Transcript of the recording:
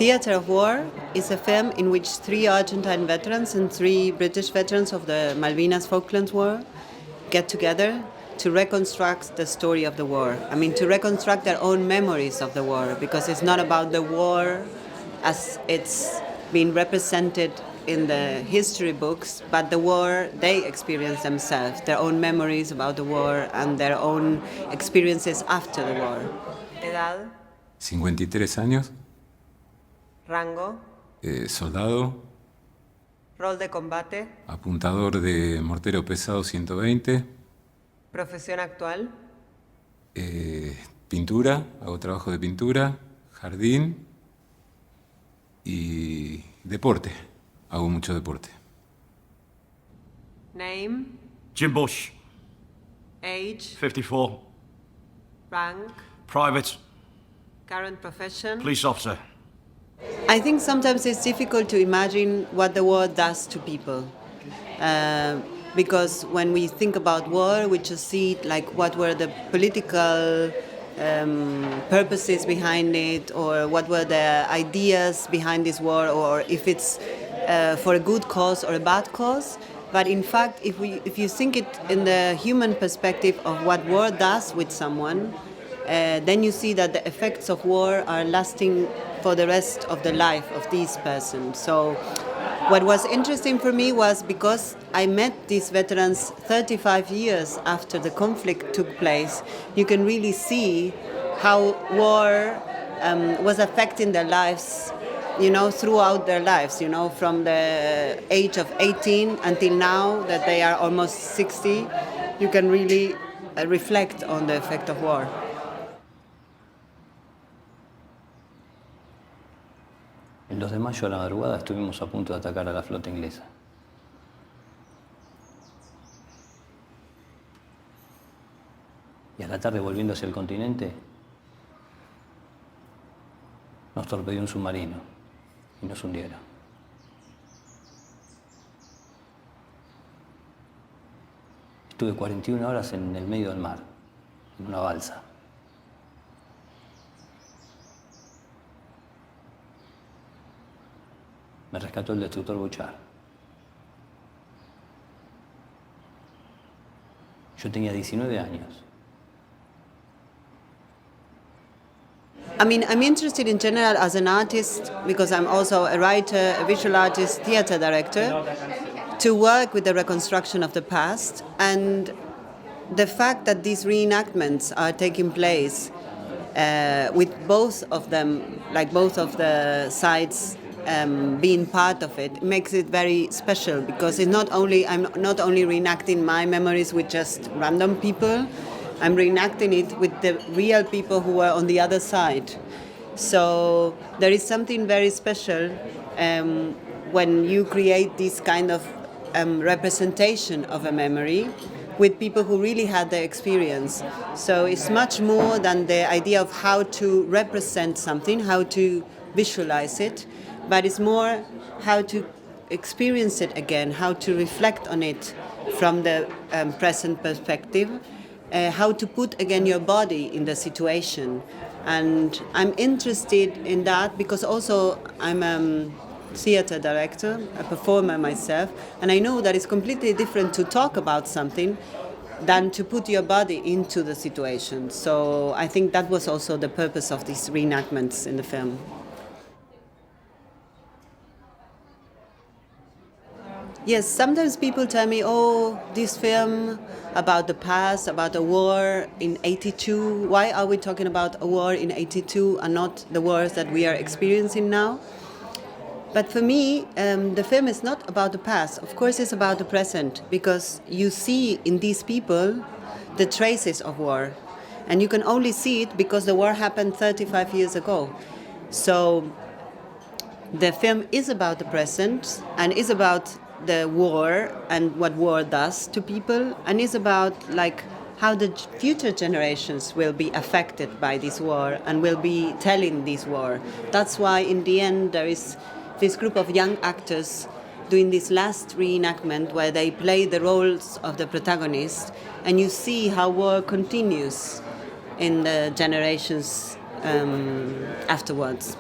Theater of War is a film in which 3 Argentine veterans and 3 British veterans of the Malvinas Falklands War get together to reconstruct the story of the war. I mean, to reconstruct their own memories of the war, because it's not about the war as it's been represented in the history books, but the war they experience themselves, their own memories about the war and their own experiences after the war. Edad. 53 años. Rango. Soldado. Rol de combate. Apuntador de mortero pesado 120. Profesión actual. Pintura, hago trabajo de pintura, jardín y deporte. Hago mucho deporte. Name. Jim Bush. Age. 54. Rank. Private. Current profession. Police officer. I think sometimes it's difficult to imagine what the war does to people. Because when we think about war, we just see it like what were the political purposes behind it, or what were the ideas behind this war, or if it's for a good cause or a bad cause. But in fact, if you think it in the human perspective of what war does with someone, then you see that the effects of war are lasting for the rest of the life of these persons. So what was interesting for me was because I met these veterans 35 years after the conflict took place, you can really see how war was affecting their lives, throughout their lives, from the age of 18 until now that they are almost 60, you can really reflect on the effect of war. El 2 de mayo a la madrugada estuvimos a punto de atacar a la flota inglesa. Y a la tarde, volviendo hacia el continente, nos torpedió un submarino y nos hundieron. Estuve 41 horas en el medio del mar, en una balsa. Me rescató el destructor Bouchard. Yo tenía 19 años. I mean, I'm interested in general as an artist, because I'm also a writer, a visual artist, theater director, to work with the reconstruction of the past. And the fact that these reenactments are taking place with both of them, like both of the sides being part of it, makes it very special, because I'm not only reenacting my memories with just random people, I'm reenacting it with the real people who are on the other side. So there is something very special when you create this kind of representation of a memory with people who really had the experience. So it's much more than the idea of how to represent something, how to visualize it, but it's more how to experience it again, how to reflect on it from the present perspective, how to put again your body in the situation. And I'm interested in that because also I'm a theater director, a performer myself, and I know that it's completely different to talk about something than to put your body into the situation. So I think that was also the purpose of these reenactments in the film. Yes, sometimes people tell me, oh, this film about the past, about a war in 82, why are we talking about a war in 82 and not the wars that we are experiencing now? But for me, the film is not about the past. Of course, it's about the present, because you see in these people the traces of war. And you can only see it because the war happened 35 years ago. So the film is about the present and is about the war and what war does to people, and is about like how the future generations will be affected by this war and will be telling this war. That's why in the end there is this group of young actors doing this last reenactment where they play the roles of the protagonists, and you see how war continues in the generations afterwards.